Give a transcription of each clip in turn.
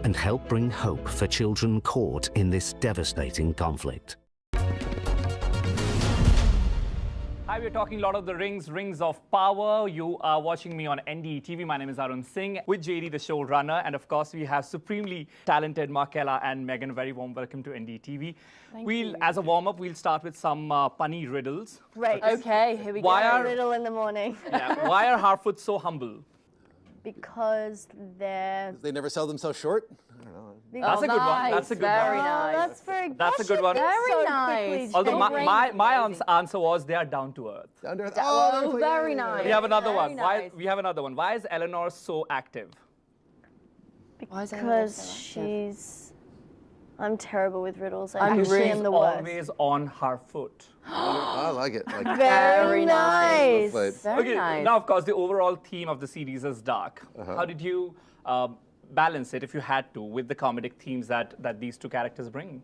and help bring hope for children caught in this devastating conflict. Hi, we're talking Lord of the Rings, Rings of Power. You are watching me on NDTV. My name is Arun Singh with JD, the showrunner. And of course, we have supremely talented Markella and Megan. Very warm welcome to NDTV. As a warm-up, we'll start with some punny riddles. Great. Okay, here we go. Riddle in the morning. Yeah, why are Harfoots so humble? Because they never sell them so short? I don't know. That's a good one. That's a good Very one. nice. That's very good. That's a good one. Very nice. Although my answer was they are down to earth. Down to earth. Oh, very nice. We have another one. Nice. We have another one. Why is Eleanor so active? Because she's... I'm terrible with riddles. I'm really am the worst. Always on her foot. I like it. Very nice. Very nice. Now, of course, the overall theme of the series is dark. How did you balance it, if you had to, with the comedic themes that these two characters bring?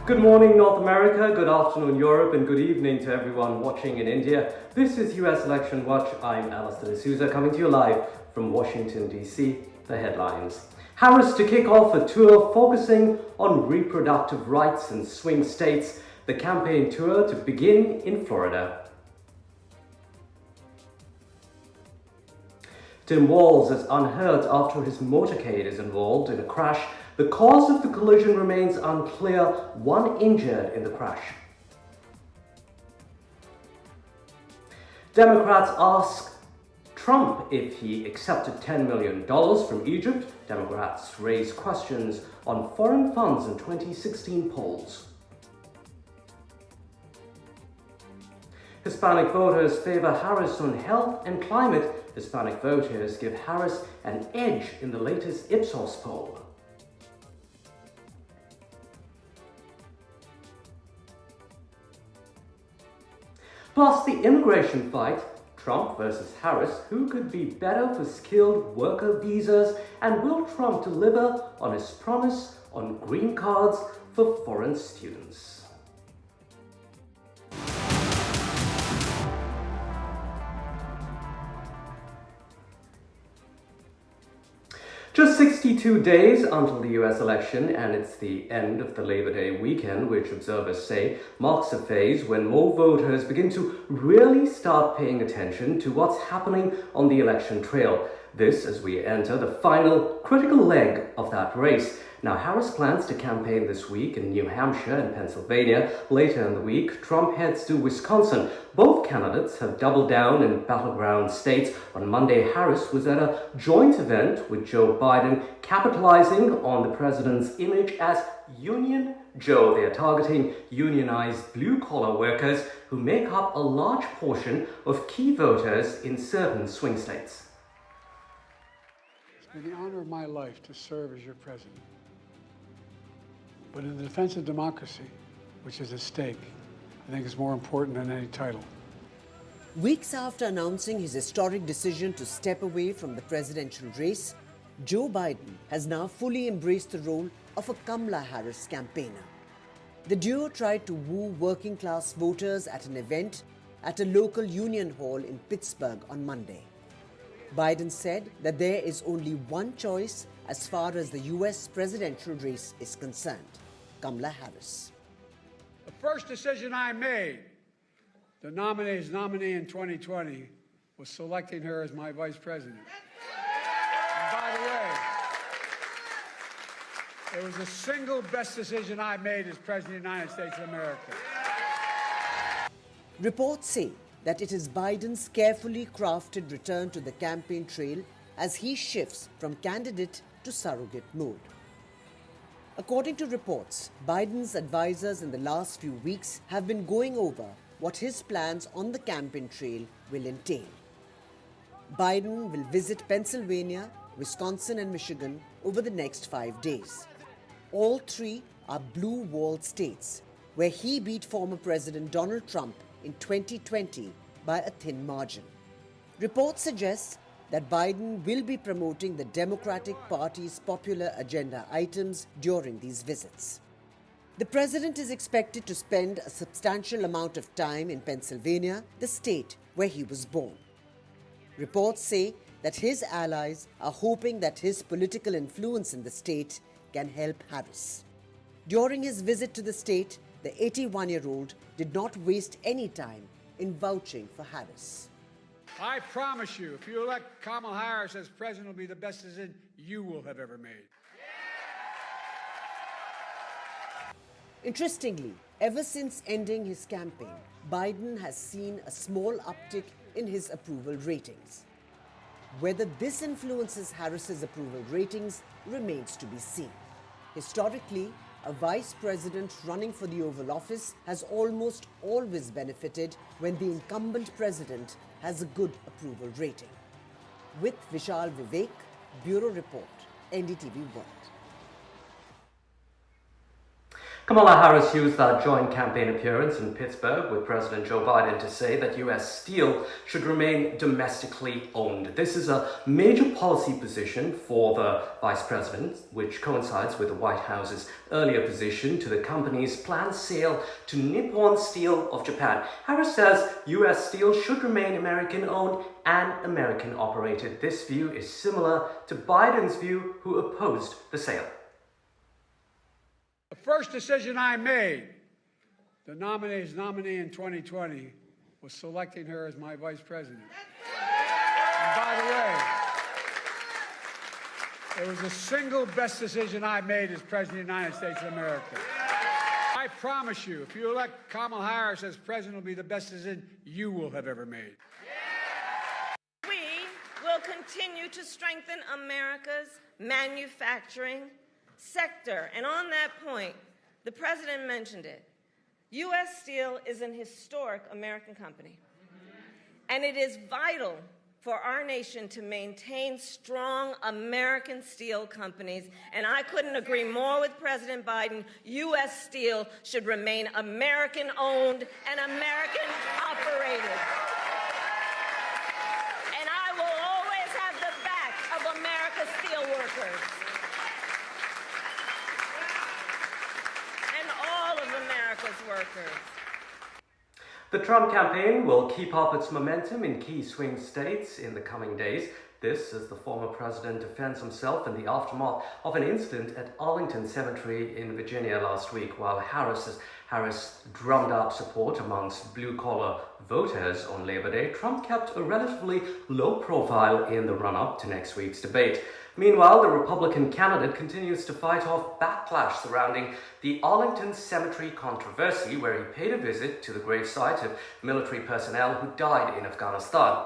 Good morning, North America, good afternoon, Europe, and good evening to everyone watching in India. This is US Election Watch. I'm Allister D'Souza, coming to you live from Washington, D.C. The headlines. Harris to kick off a tour focusing on reproductive rights in swing states. The campaign tour to begin in Florida. Tim Walz is unhurt after his motorcade is involved in a crash. The cause of the collision remains unclear. One injured in the crash. Democrats ask Trump if he accepted $10 million from Egypt. Democrats raise questions on foreign funds in 2016 polls. Hispanic voters favor Harris on health and climate. Hispanic voters give Harris an edge in the latest Ipsos poll. Plus the immigration fight, Trump versus Harris, who could be better for skilled worker visas, and will Trump deliver on his promise on green cards for foreign students? Just 62 days until the US election, and it's the end of the Labor Day weekend, which observers say marks a phase when more voters begin to really start paying attention to what's happening on the election trail. This as we enter the final critical leg of that race. Now, Harris plans to campaign this week in New Hampshire and Pennsylvania. Later in the week, Trump heads to Wisconsin. Both candidates have doubled down in battleground states. On Monday, Harris was at a joint event with Joe Biden, capitalizing on the president's image as Union Joe. They are targeting unionized blue-collar workers who make up a large portion of key voters in certain swing states. It's been the honor of my life to serve as your president. But in the defense of democracy, which is at stake, I think it's more important than any title. Weeks after announcing his historic decision to step away from the presidential race, Joe Biden has now fully embraced the role of a Kamala Harris campaigner. The duo tried to woo working-class voters at an event at a local union hall in Pittsburgh on Monday. Biden said that there is only one choice as far as the U.S. presidential race is concerned: Kamala Harris. The first decision I made, the nominee in 2020, was selecting her as my vice president. And by the way, it was the single best decision I made as president of the United States of America. Reports say that it is Biden's carefully crafted return to the campaign trail as he shifts from candidate to surrogate mode. According to reports, Biden's advisors in the last few weeks have been going over what his plans on the campaign trail will entail. Biden will visit Pennsylvania, Wisconsin, and Michigan over the next 5 days. All three are blue wall states, where he beat former President Donald Trump in 2020 by a thin margin. Reports suggest that Biden will be promoting the Democratic Party's popular agenda items during these visits. The president is expected to spend a substantial amount of time in Pennsylvania, the state where he was born. Reports say that his allies are hoping that his political influence in the state can help Harris. During his visit to the state, the 81-year-old did not waste any time in vouching for Harris. I promise you, if you elect Kamala Harris as president, it'll be the best decision you will have ever made. Interestingly, ever since ending his campaign, Biden has seen a small uptick in his approval ratings. Whether this influences Harris's approval ratings remains to be seen. Historically, a vice president running for the Oval Office has almost always benefited when the incumbent president has a good approval rating. With Vishal Vivek, Bureau Report, NDTV World. Kamala Harris used that joint campaign appearance in Pittsburgh with President Joe Biden to say that U.S. steel should remain domestically owned. This is a major policy position for the vice president, which coincides with the White House's earlier position to the company's planned sale to Nippon Steel of Japan. Harris says U.S. steel should remain American-owned and American-operated. This view is similar to Biden's view, who opposed the sale. The first decision I made, the nominee in 2020, was selecting her as my vice president. And by the way, it was the single best decision I made as president of the United States of America. I promise you, if you elect Kamala Harris as president, it'll be the best decision you will have ever made. We will continue to strengthen America's manufacturing sector. And on that point, the president mentioned it. U.S. Steel is an historic American company. And it is vital for our nation to maintain strong American steel companies. And I couldn't agree more with President Biden. U.S. Steel should remain American-owned and American-operated. And I will always have the back of America's steelworkers. America's workers. The Trump campaign will keep up its momentum in key swing states in the coming days. This as the former president defends himself in the aftermath of an incident at Arlington Cemetery in Virginia last week, while Harris drummed up support amongst blue-collar voters on Labor Day. Trump kept a relatively low profile in the run-up to next week's debate. Meanwhile, the Republican candidate continues to fight off backlash surrounding the Arlington Cemetery controversy, where he paid a visit to the gravesite of military personnel who died in Afghanistan.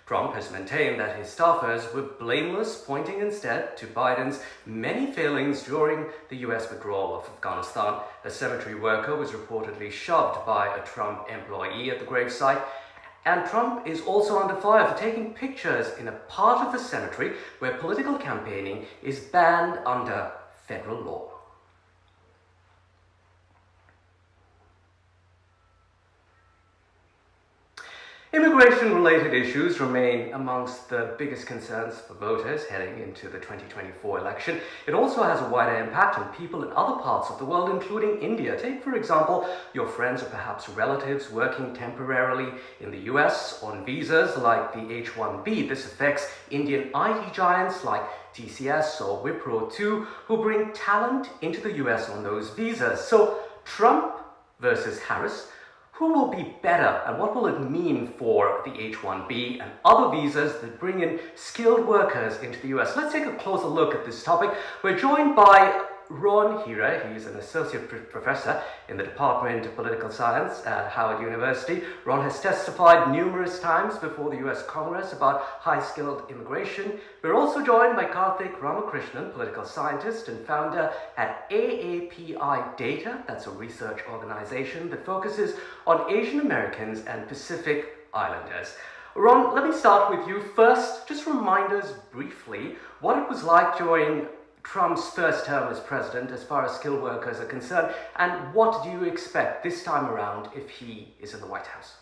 Trump has maintained that his staffers were blameless, pointing instead to Biden's many failings during the U.S. withdrawal of Afghanistan. A cemetery worker was reportedly shoved by a Trump employee at the gravesite, and Trump is also under fire for taking pictures in a part of the cemetery where political campaigning is banned under federal law. Immigration-related issues remain amongst the biggest concerns for voters heading into the 2024 election. It also has a wider impact on people in other parts of the world, including India. Take, for example, your friends or perhaps relatives working temporarily in the US on visas like the H-1B. This affects Indian IT giants like TCS or Wipro too, who bring talent into the US on those visas. So, Trump versus Harris. Who will be better, and what will it mean for the H-1B and other visas that bring in skilled workers into the US? Let's take a closer look at this topic. We're joined by Ron Hira. He's an associate professor in the Department of Political Science at Howard University. Ron has testified numerous times before the US Congress about high-skilled immigration. We're also joined by Karthik Ramakrishnan, political scientist and founder at AAPI Data. That's a research organization that focuses on Asian Americans and Pacific Islanders. Ron, let me start with you. First, just remind us briefly what it was like during Trump's first term as president as far as skilled workers are concerned, and what do you expect this time around if he is in the White House?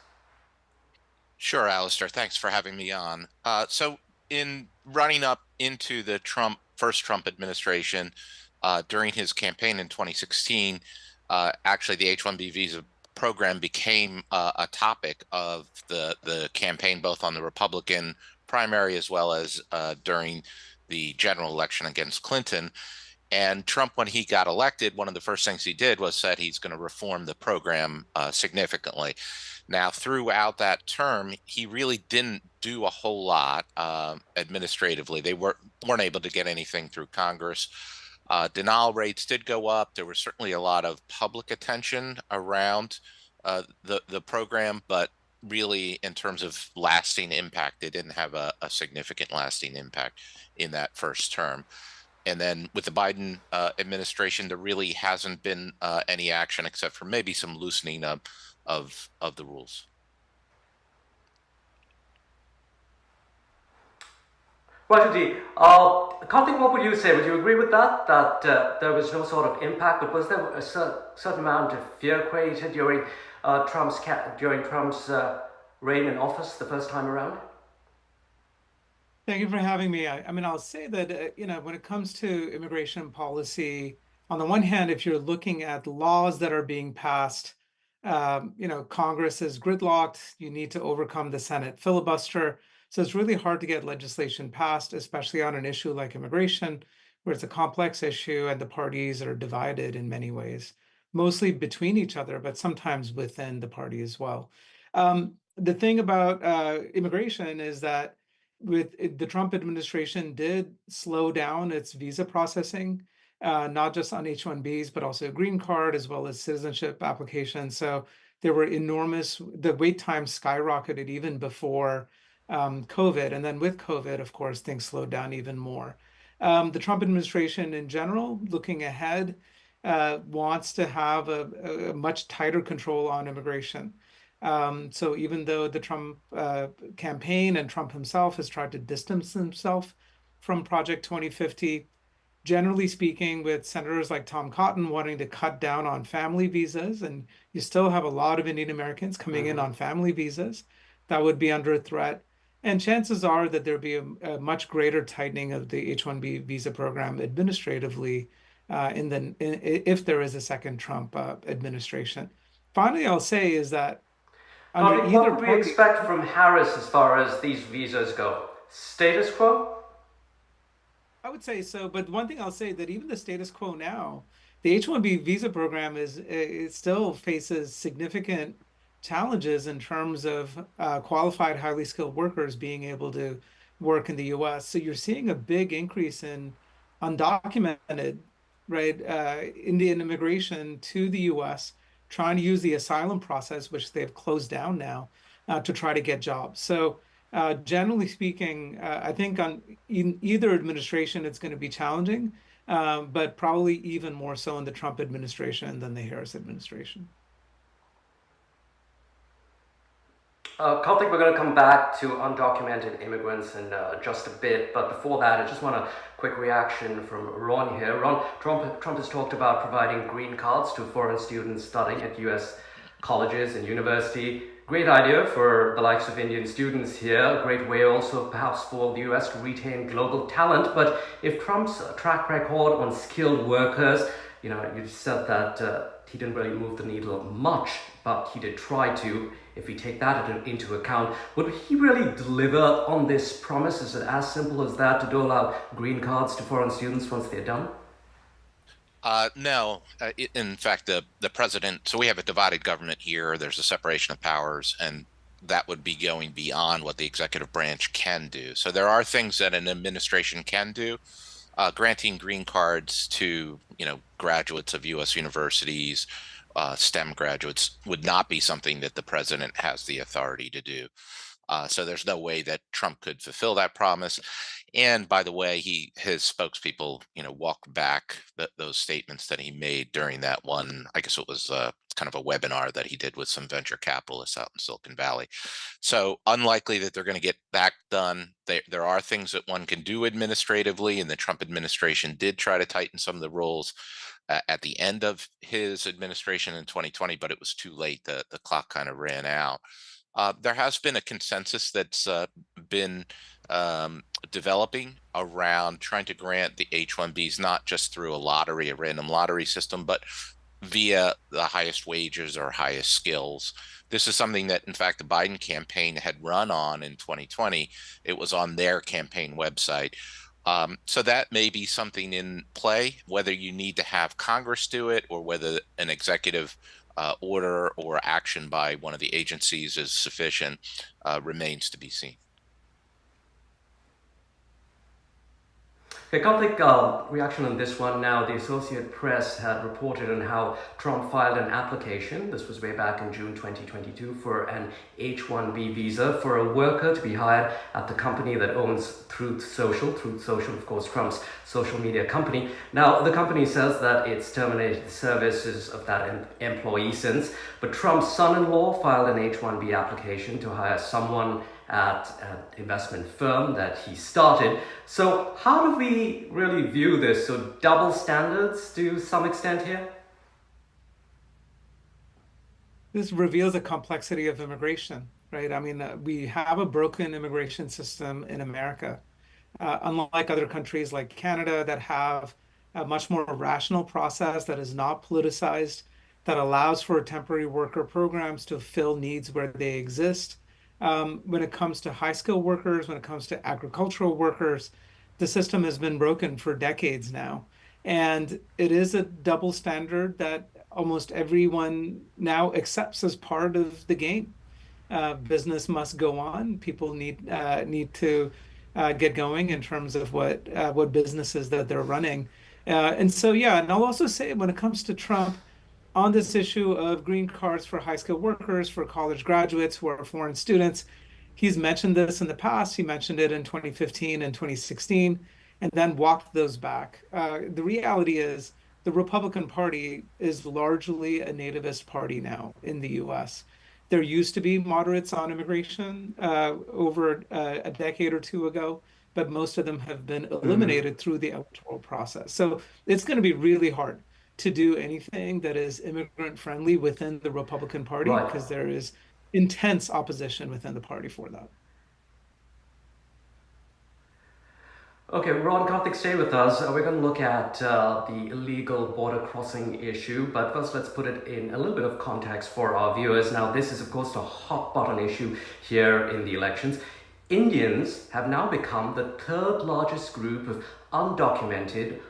Sure, Allister. Thanks for having me on. So in running up into the first Trump administration, during his campaign in 2016, actually the H-1B visa program became a topic of the campaign, both on the Republican primary as well as during the general election against Clinton. And Trump, when he got elected, one of the first things he did was said he's going to reform the program significantly. Now, throughout that term, he really didn't do a whole lot administratively. They weren't able to get anything through Congress. Denial rates did go up. There was certainly a lot of public attention around the program, but really, in terms of lasting impact, it didn't have a significant lasting impact in that first term. And then with the Biden administration, there really hasn't been any action except for maybe some loosening up of the rules. Rajati, Karthik, what would you say? Would you agree with that? That there was no sort of impact, but was there a certain amount of fear created during Trump's reign in office the first time around? Thank you for having me. I mean, I'll say that, when it comes to immigration policy, on the one hand, if you're looking at laws that are being passed, Congress is gridlocked. You need to overcome the Senate filibuster. So it's really hard to get legislation passed, especially on an issue like immigration, where it's a complex issue and the parties are divided in many ways, mostly between each other, but sometimes within the party as well. The thing about immigration is that the Trump administration did slow down its visa processing, not just on H-1Bs, but also a green card, as well as citizenship applications. So there were the wait time skyrocketed even before COVID. And then with COVID, of course, things slowed down even more. The Trump administration in general, looking ahead, wants to have a much tighter control on immigration. So even though the Trump campaign and Trump himself has tried to distance himself from Project 2050, generally speaking, with senators like Tom Cotton wanting to cut down on family visas, and you still have a lot of Indian Americans coming in on family visas, that would be under a threat. And chances are that there'll be a much greater tightening of the H-1B visa program administratively if there is a second Trump administration. Finally, I'll say is that what would we expect from Harris as far as these visas go? Status quo? I would say so, but one thing I'll say that even the status quo now, the H-1B visa program it still faces significant challenges in terms of qualified, highly skilled workers being able to work in the U.S. So you're seeing a big increase in undocumented, Indian immigration to the U.S., trying to use the asylum process, which they've closed down now, to try to get jobs. So generally speaking, I think in either administration, it's going to be challenging, but probably even more so in the Trump administration than the Harris administration. Karthik, we're going to come back to undocumented immigrants in just a bit, but before that, I just want a quick reaction from Ron here. Ron, Trump has talked about providing green cards to foreign students studying at U.S. colleges and university. Great idea for the likes of Indian students here. A great way also perhaps for the U.S. to retain global talent. But if Trump's track record on skilled workers, you said that he didn't really move the needle much, but he did try to. If we take that into account, would he really deliver on this promise? Is it as simple as that, to dole out green cards to foreign students once they're done? No. In fact, the president, so we have a divided government here. There's a separation of powers, and that would be going beyond what the executive branch can do. So there are things that an administration can do. Granting green cards to, graduates of U.S. universities, STEM graduates, would not be something that the president has the authority to do. So there's no way that Trump could fulfill that promise. And by the way, his spokespeople, walked back those statements that he made during that one, I guess it was kind of a webinar that he did with some venture capitalists out in Silicon Valley. So unlikely that they're going to get that done. There are things that one can do administratively, and the Trump administration did try to tighten some of the rules at the end of his administration in 2020, but it was too late. The clock kind of ran out. There has been a consensus that's been developing around trying to grant the H-1Bs, not just through a random lottery system, but via the highest wages or highest skills. This is something that, in fact, the Biden campaign had run on in 2020. It was on their campaign website. So that may be something in play, whether you need to have Congress do it or whether an executive order or action by one of the agencies is sufficient remains to be seen. Okay, Karthik, reaction on this one now. The Associated Press had reported on how Trump filed an application, this was way back in June 2022, for an H-1B visa for a worker to be hired at the company that owns Truth Social. Truth Social, of course, Trump's social media company. Now, the company says that it's terminated the services of that employee since, but Trump's son-in-law filed an H-1B application to hire someone at an investment firm that he started. So how do we really view this? So double standards to some extent here? This reveals the complexity of immigration, right? I mean, we have a broken immigration system in America. Unlike other countries like Canada that have a much more rational process that is not politicized, that allows for temporary worker programs to fill needs where they exist. When it comes to high-skilled workers, when it comes to agricultural workers, the system has been broken for decades now. And it is a double standard that almost everyone now accepts as part of the game. Business must go on. People need to get going in terms of what businesses that they're running. And so, yeah, and I'll also say when it comes to Trump, on this issue of green cards for high-skilled workers, for college graduates who are foreign students, he's mentioned this in the past. He mentioned it in 2015 and 2016, and then walked those back. The reality is the Republican Party is largely a nativist party now in the US. There used to be moderates on immigration over a decade or two ago, but most of them have been eliminated through the electoral process. So it's going to be really hard to do anything that is immigrant friendly within the Republican Party, because there is intense opposition within the party for that. Okay, Ron, Karthik, stay with us. We're going to look at the illegal border crossing issue, but first let's put it in a little bit of context for our viewers. Now, this is, of course, a hot button issue here in the elections. Indians have now become the third largest group of undocumented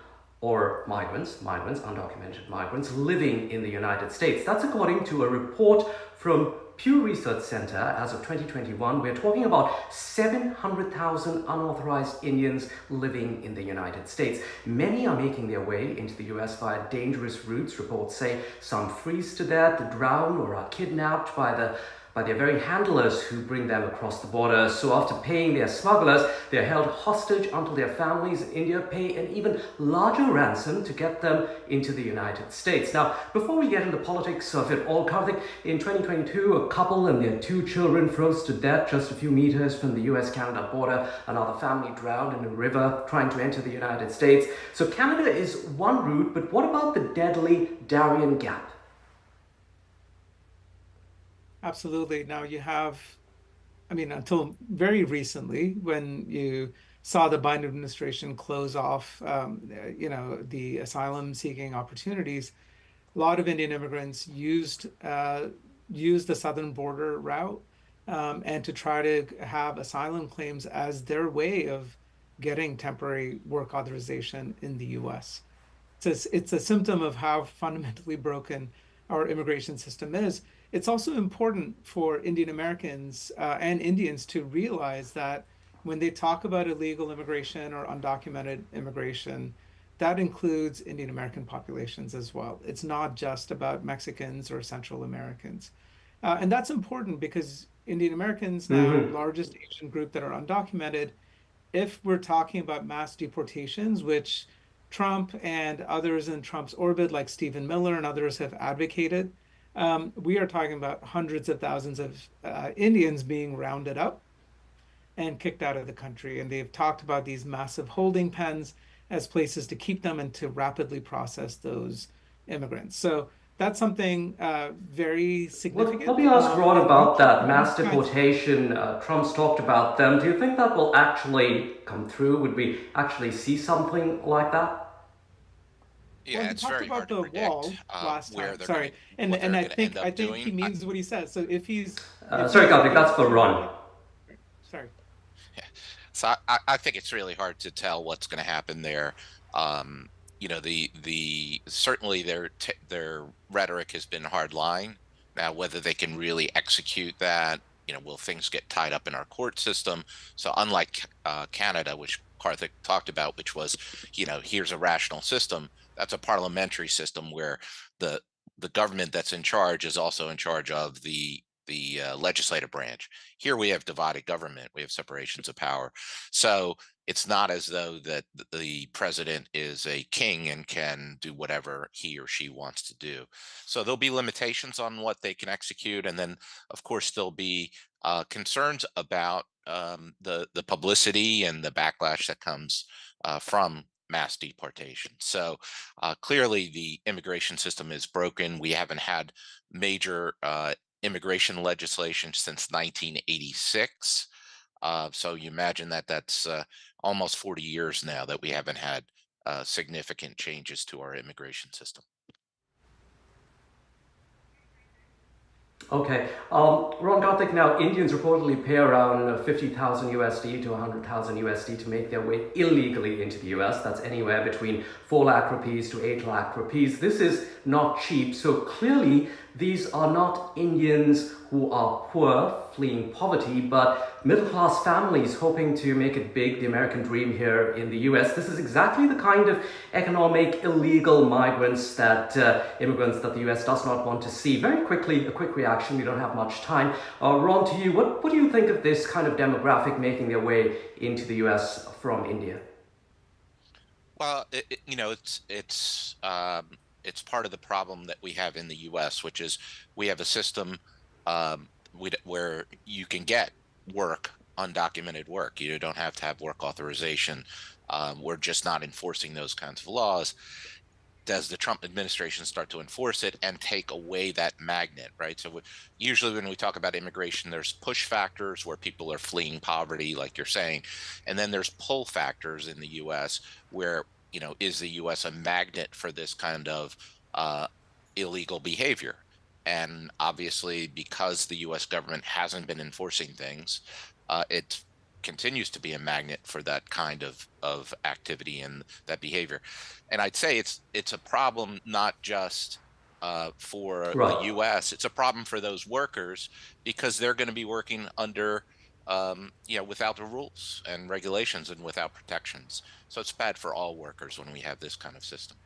or undocumented migrants living in the United States. That's according to a report from Pew Research Center as of 2021. We're talking about 700,000 unauthorized Indians living in the United States. Many are making their way into the US via dangerous routes. Reports say some freeze to death, drown, or are kidnapped by their very handlers who bring them across the border. So after paying their smugglers, they're held hostage until their families in India pay an even larger ransom to get them into the United States. Now, before we get into the politics of it all, Karthik, in 2022, a couple and their 2 children froze to death just a few meters from the US-Canada border. Another family drowned in a river trying to enter the United States. So Canada is one route, but what about the deadly Darien Gap? Absolutely. Now you have, I mean, until very recently, when you saw the Biden administration close off, the asylum-seeking opportunities, a lot of Indian immigrants used the southern border route and to try to have asylum claims as their way of getting temporary work authorization in the U.S. It's a symptom of how fundamentally broken our immigration system is. It's also important for Indian Americans and Indians to realize that when they talk about illegal immigration or undocumented immigration, that includes Indian American populations as well. It's not just about Mexicans or Central Americans. And that's important because Indian Americans, now largest Asian group that are undocumented, if we're talking about mass deportations, which Trump and others in Trump's orbit, like Stephen Miller and others, have advocated, we are talking about hundreds of thousands of Indians being rounded up and kicked out of the country. And they've talked about these massive holding pens as places to keep them and to rapidly process those immigrants. So that's something very significant. Let me ask Ron about that mass deportation. Trump's talked about them. Do you think that will actually come through? Would we actually see something like that? Yeah, Well, he it's talked very about hard to the predict wall last where time. they're Sorry, what they're and I going to end think up he doing. means what he says. So if he's Sorry, Karthik, that's for to Ron. like, sorry. So I think it's really hard to tell what's going to happen there. Um, you know, the certainly their rhetoric has been hard line. Now, whether they can really execute that, you know, will things get tied up in our court system? So unlike Canada, which Karthik talked about, which was, you know, here's a rational system. That's a parliamentary system where the the government that's in charge is also in charge of the legislative branch. Here we have divided government, we have separations of power. So it's not as though that the president is a king and can do whatever he or she wants to do. So there'll be limitations on what they can execute, and then of course there'll be concerns about the publicity and the backlash that comes from mass deportation. So clearly the immigration system is broken. We haven't had major immigration legislation since 1986. So you imagine that that's almost 40 years now that we haven't had significant changes to our immigration system. Okay. Ron Karthik, now Indians reportedly pay around 50,000 USD to 100,000 USD to make their way illegally into the US. That's anywhere between 4 lakh rupees to 8 lakh rupees. This is not cheap. So clearly, these are not Indians who are poor, fleeing poverty, but middle-class families hoping to make it big, the American dream here in the US. This is exactly the kind of economic illegal migrants that immigrants that the US does not want to see. Very quickly, a quick reaction. We don't have much time. Ron, to you, what do you think of this kind of demographic making their way into the US from India? Well, you know, it's part of the problem that we have in the U.S., which is we have a system where you can get work, undocumented work. You don't have to have work authorization. We're just not enforcing those kinds of laws. Does the Trump administration start to enforce it and take away that magnet, right? So usually when we talk about immigration, there's push factors where people are fleeing poverty, like you're saying, and then there's pull factors in the U.S. where, you know, is the U.S. a magnet for this kind of illegal behavior? And obviously, because the U.S. government hasn't been enforcing things, it continues to be a magnet for that kind of activity and that behavior. And I'd say it's a problem not just for the U.S. It's a problem for those workers because they're going to be working under you know, without the rules and regulations and without protections. So it's bad for all workers when we have this kind of system.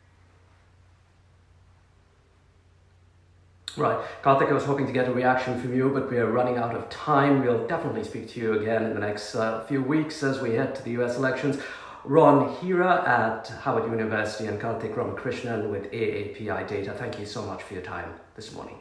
Right. Karthik, I was hoping to get a reaction from you, but we are running out of time. We'll definitely speak to you again in the next few weeks as we head to the US elections. Ron Hira at Howard University and Karthik Ramakrishnan with AAPI Data. Thank you so much for your time this morning.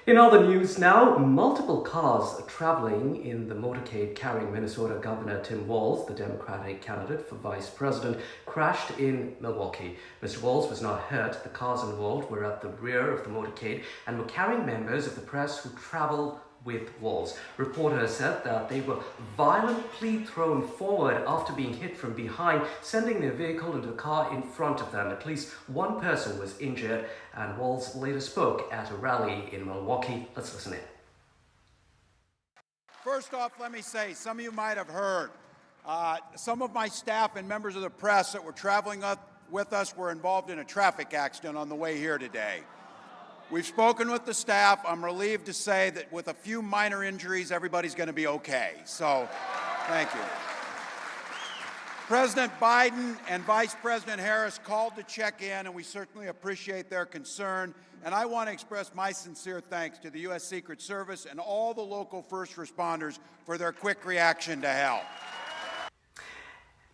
In other news now, multiple cars traveling in the motorcade carrying Minnesota Governor Tim Walz, the Democratic candidate for vice president, crashed in Milwaukee. Mr. Walz was not hurt. The cars involved were at the rear of the motorcade and were carrying members of the press who traveled with Walz. Reporters said that they were violently thrown forward after being hit from behind, sending their vehicle into the car in front of them. At least one person was injured, and Walz later spoke at a rally in Milwaukee. Let's listen in. First off, let me say, some of you might have heard, some of my staff and members of the press that were traveling with us were involved in a traffic accident on the way here today. We've spoken with the staff. I'm relieved to say that with a few minor injuries, everybody's going to be okay. So, thank you. President Biden and Vice President Harris called to check in, and we certainly appreciate their concern. And I want to express my sincere thanks to the U.S. Secret Service and all the local first responders for their quick reaction to help.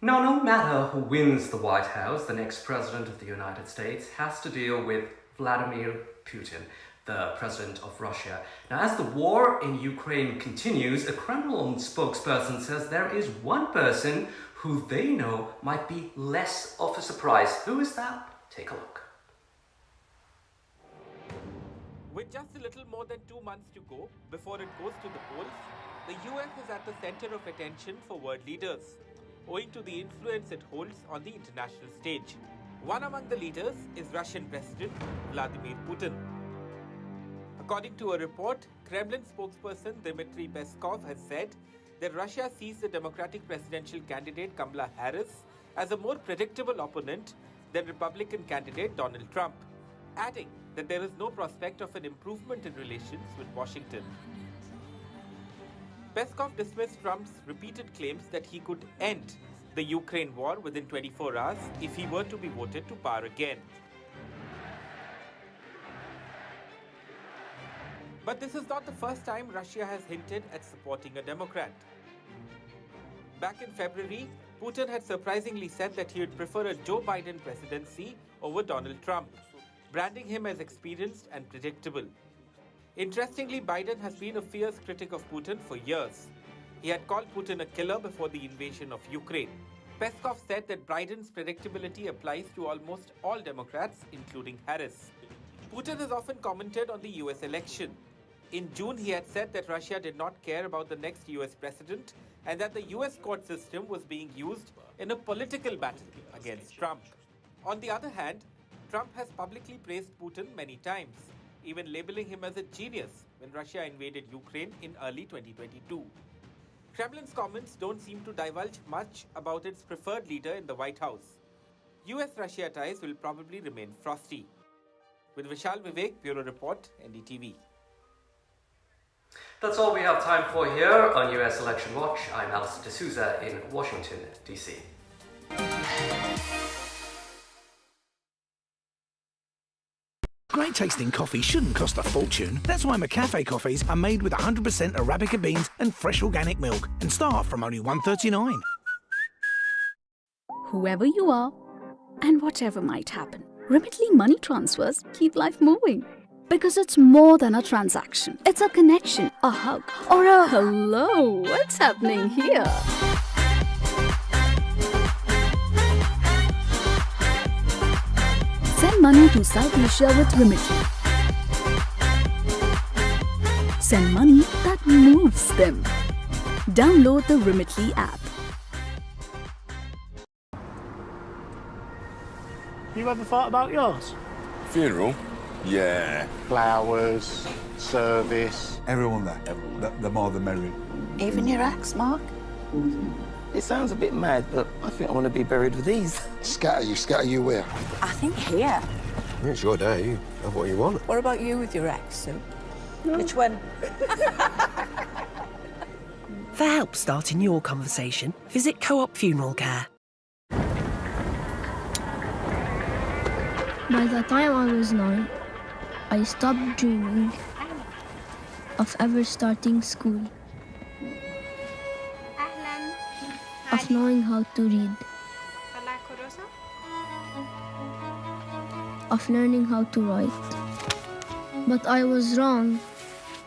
Now, no matter who wins the White House, the next president of the United States has to deal with Vladimir Putin, the president of Russia. Now, as the war in Ukraine continues, a Kremlin spokesperson says there is one person who they know might be less of a surprise. Who is that? Take a look. With just a little more than 2 months to go before it goes to the polls, the US is at the center of attention for world leaders. owing to the influence it holds on the international stage. One among the leaders is Russian President Vladimir Putin. According to a report, Kremlin spokesperson Dmitry Peskov has said that Russia sees the Democratic presidential candidate Kamala Harris as a more predictable opponent than Republican candidate Donald Trump, adding that there is no prospect of an improvement in relations with Washington. Peskov dismissed Trump's repeated claims that he could end the Ukraine war within 24 hours if he were to be voted to power again. But this is not the first time Russia has hinted at supporting a Democrat. Back in February, Putin had surprisingly said that he would prefer a Joe Biden presidency over Donald Trump, branding him as experienced and predictable. Interestingly, Biden has been a fierce critic of Putin for years. He had called Putin a killer before the invasion of Ukraine. Peskov said that Biden's predictability applies to almost all Democrats, including Harris. Putin has often commented on the US election. In June, he had said that Russia did not care about the next US president and that the US court system was being used in a political battle against Trump. On the other hand, Trump has publicly praised Putin many times, even labeling him as a genius when Russia invaded Ukraine in early 2022. Kremlin's comments don't seem to divulge much about its preferred leader in the White House. US-Russia ties will probably remain frosty. With Vishal Vivek, Bureau Report, NDTV. That's all we have time for here on US Election Watch. I'm Allister D'Souza in Washington, D.C. Great tasting coffee shouldn't cost a fortune. That's why McCafe coffees are made with 100% Arabica beans and fresh organic milk and start from only $1.39. Whoever you are and whatever might happen, Remitly money transfers keep life moving. Because it's more than a transaction. It's a connection, a hug, or a hello, what's happening here? Send money to South Asia with Remitly. Send money that moves them. Download the Remitly app. You ever thought about yours? Funeral? Yeah. Flowers, service. Everyone there. The more the merrier. Even your ex, Mark? It sounds a bit mad, but I think I want to be buried with these. Scatter you where? I think here. Yeah, it's your day. You have what you want. What about you with your ex, Sue? No. Which one? For help starting your conversation, visit Co-op Funeral Care. By the time I was 9, I stopped dreaming of ever starting school, of knowing how to read, of learning how to write. But I was wrong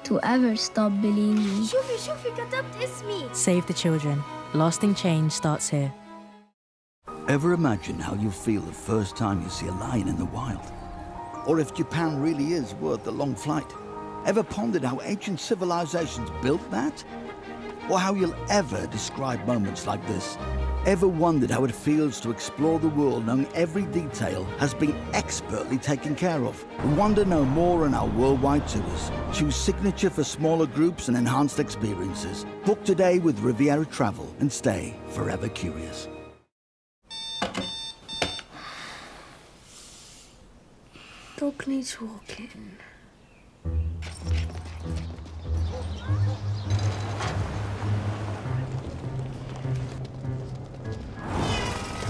to ever stop believing. Save the children. Lasting change starts here. Ever imagine how you'll feel the first time you see a lion in the wild? Or if Japan really is worth the long flight? Ever pondered how ancient civilizations built that? Or how you'll ever describe moments like this? Ever wondered how it feels to explore the world knowing every detail has been expertly taken care of? Wonder no more on our worldwide tours. Choose Signature for smaller groups and enhanced experiences. Book today with Riviera Travel and stay forever curious. Dog needs walking.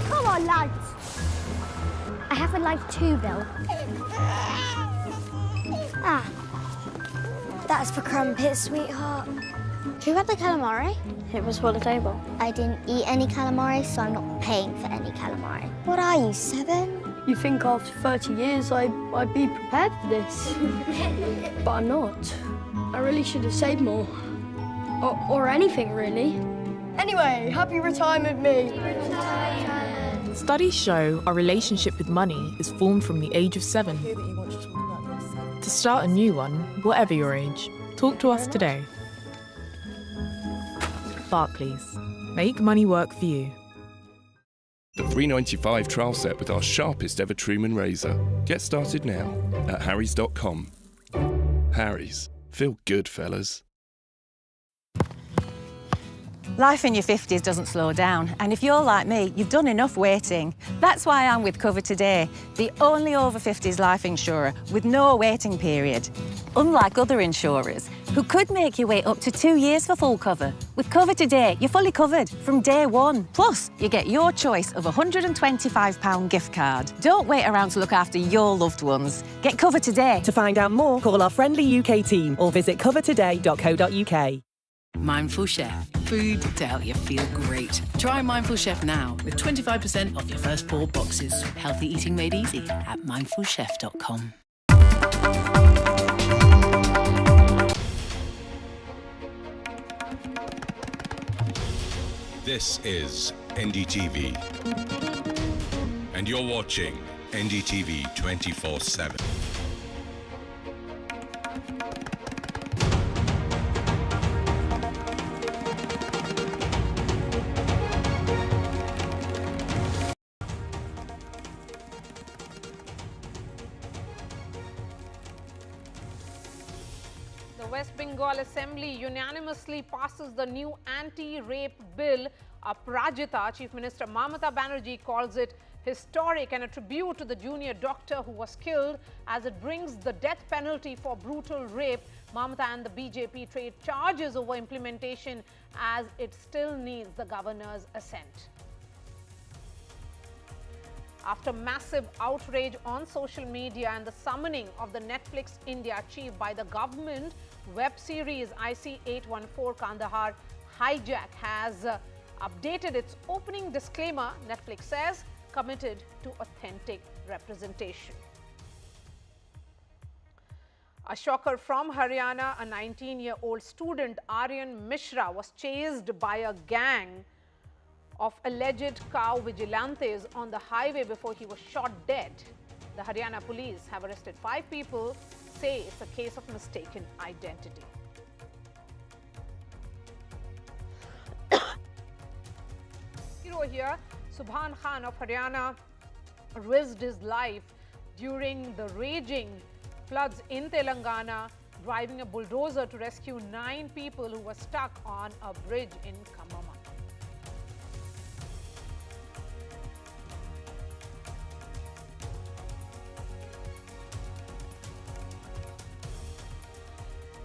Come on, lads. I have a life too, Bill. That's for crumpets, sweetheart. Who had the calamari? It was for the table. I didn't eat any calamari, so I'm not paying for any calamari. What are you, 7? You think after 30 years I'd be prepared for this. But I'm not. I really should have saved more. Or anything, really. Anyway, happy retirement, me. Studies show our relationship with money is formed from the age of 7. To start a new one, whatever your age, talk to us today. Barclays. Make money work for you. The $3.95 trial set with our sharpest ever Truman razor. Get started now at harrys.com. Harry's. Feel good, fellas. Life in your 50s doesn't slow down, and if you're like me, you've done enough waiting. That's why I'm with Cover Today, the only over 50s life insurer with no waiting period. Unlike other insurers, who could make you wait up to 2 years for full cover. With Cover Today, you're fully covered from day one. Plus, you get your choice of a £125 gift card. Don't wait around to look after your loved ones. Get Cover Today. To find out more, call our friendly UK team or visit covertoday.co.uk. Mindful Chef. Food to help you feel great. Try Mindful Chef now with 25% off your first 4 boxes. Healthy eating made easy at mindfulchef.com. This is NDTV. And you're watching NDTV 24/7. West Bengal Assembly unanimously passes the new anti-rape bill. Aparajita, Chief Minister Mamata Banerjee calls it historic and a tribute to the junior doctor who was killed as it brings the death penalty for brutal rape. Mamata and the BJP trade charges over implementation as it still needs the governor's assent. After massive outrage on social media and the summoning of the Netflix India chief by the government, web series IC-814 Kandahar Hijack has updated its opening disclaimer, Netflix says, committed to authentic representation. A shocker from Haryana, a 19-year-old student, Aryan Mishra, was chased by a gang of alleged cow vigilantes on the highway before he was shot dead. The Haryana police have arrested 5 people, say it's a case of mistaken identity. Hero here, Subhan Khan of Haryana, risked his life during the raging floods in Telangana, driving a bulldozer to rescue 9 people who were stuck on a bridge in Khammam.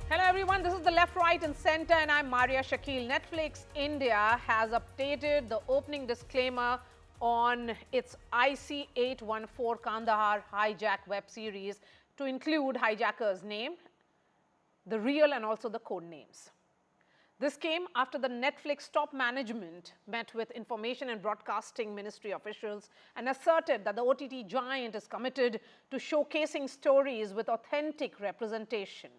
Hello everyone, this is the Left, Right and Centre and I'm Maria Shakil. Netflix India has updated the opening disclaimer on its IC-814 Kandahar Hijack web series to include hijacker's name, the real and also the code names. This came after the Netflix top management met with Information and Broadcasting Ministry officials and asserted that the OTT giant is committed to showcasing stories with authentic representation.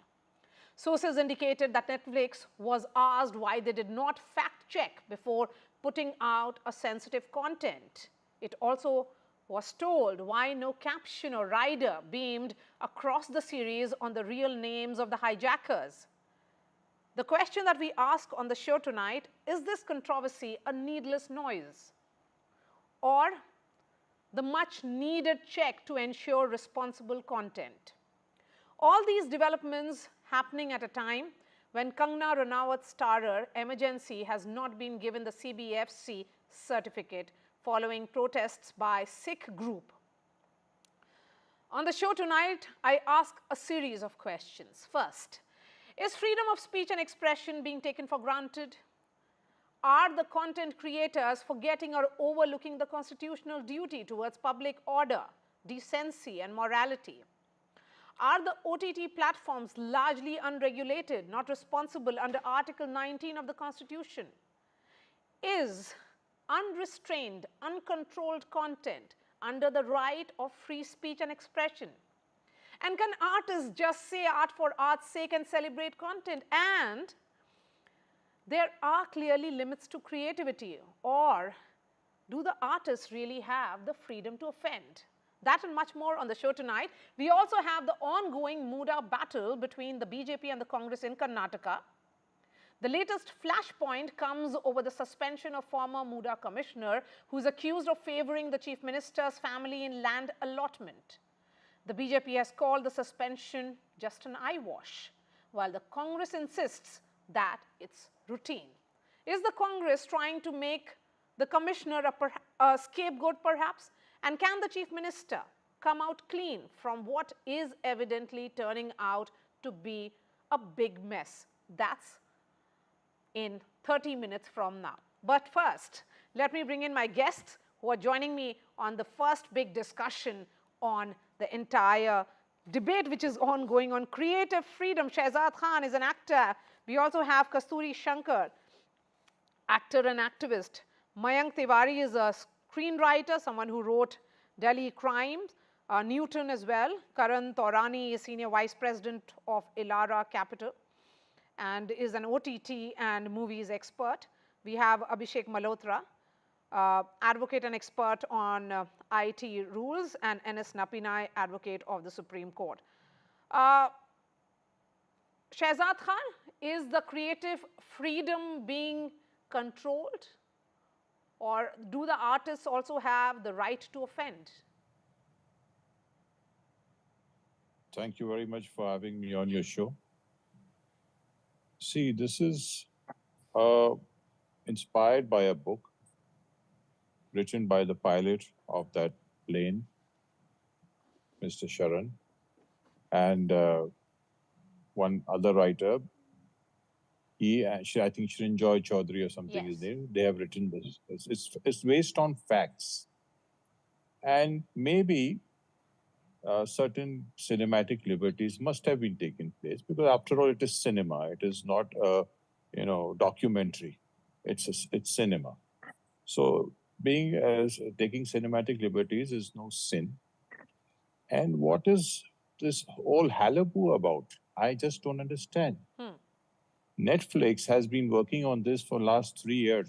Sources indicated that Netflix was asked why they did not fact-check before putting out a sensitive content. It also was told why no caption or rider beamed across the series on the real names of the hijackers. The question that we ask on the show tonight, is this controversy a needless noise or the much needed check to ensure responsible content? All these developments happening at a time when Kangana Ranaut's starrer Emergency has not been given the CBFC certificate following protests by Sikh group. On the show tonight, I ask a series of questions. First, is freedom of speech and expression being taken for granted? Are the content creators forgetting or overlooking the constitutional duty towards public order, decency and morality? Are the OTT platforms largely unregulated, not responsible under Article 19 of the Constitution? Is unrestrained, uncontrolled content under the right of free speech and expression? And can artists just say art for art's sake and celebrate content? And there are clearly limits to creativity, or do the artists really have the freedom to offend? That and much more on the show tonight. We also have the ongoing Muda battle between the BJP and the Congress in Karnataka, The latest flashpoint comes over the suspension of former Muda commissioner who is accused of favouring the Chief Minister's family in land allotment. The BJP has called the suspension just an eyewash, while the Congress insists that it's routine. Is the Congress trying to make the commissioner a scapegoat perhaps? And can the Chief Minister come out clean from what is evidently turning out to be a big mess? That's in 30 minutes from now. But first, let me bring in my guests who are joining me on the first big discussion on the entire debate which is ongoing on creative freedom. Shehzad Khan is an actor. We also have Kasturi Shankar, actor and activist. Mayank Tiwari is a screenwriter, someone who wrote Delhi Crimes. Newton as well. Karan Taurani is Senior Vice President of Elara Capital and is an OTT and movies expert. We have Abhishek Malhotra, advocate and expert on IT rules, and N.S. Napinai, advocate of the Supreme Court. Shehzad Khan, is the creative freedom being controlled, or do the artists also have the right to offend? Thank you very much for having me on your show. See, this is inspired by a book written by the pilot of that plane, Mr. Sharan, and one other writer. I think Shrinjoy Chaudhary or something is name. They have written this. It's based on facts, and maybe certain cinematic liberties must have been taken place, because after all, it is cinema. It is not a documentary. It's cinema. So taking cinematic liberties is no sin. And what is this whole hullabaloo about? I just don't understand. Netflix has been working on this for last 3 years.